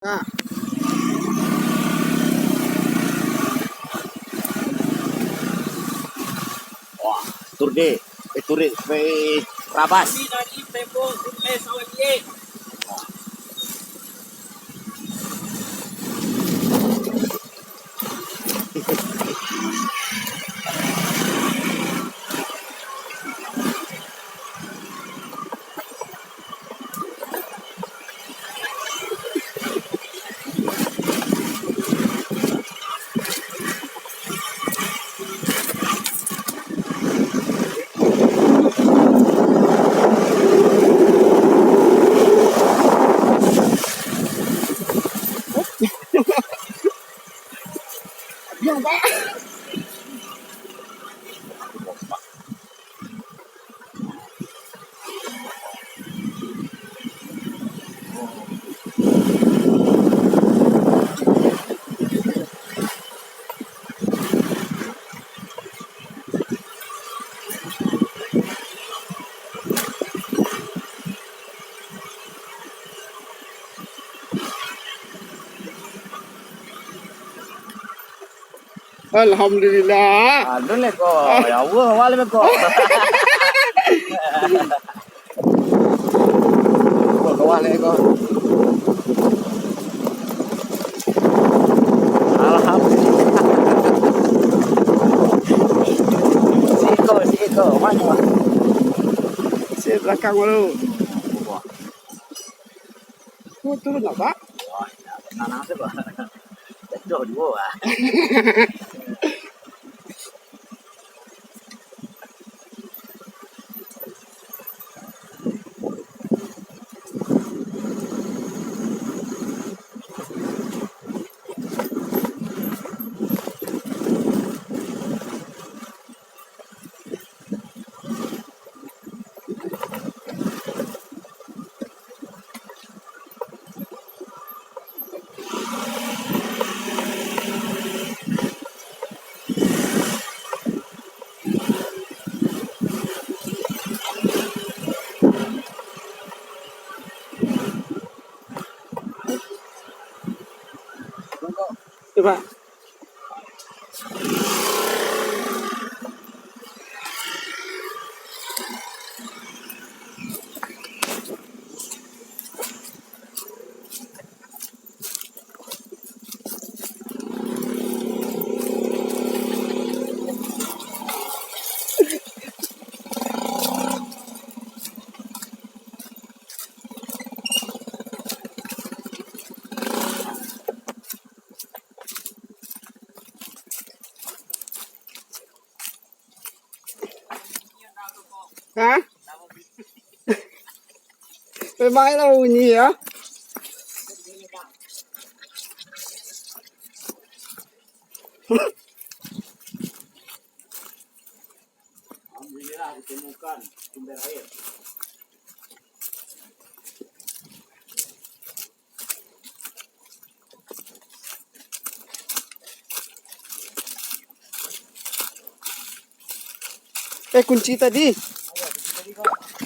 Nah, Wah, tur deh. Turik, rabas. Kami dari tembok sawah dia. yang Pak. Alhamdulillah. Alun le ko. Ya Allah, wala me ko. Ko wala ko. Alhamdulillah. Siko, mana? Saya belakang dulu. Oh, turun tak, Pak? Wah, nanang se ba. Jauh di bawah. Coba. Hah? Memang itu bunyi ya? Alhamdulillah ditemukan sumber air. Kunci tadi.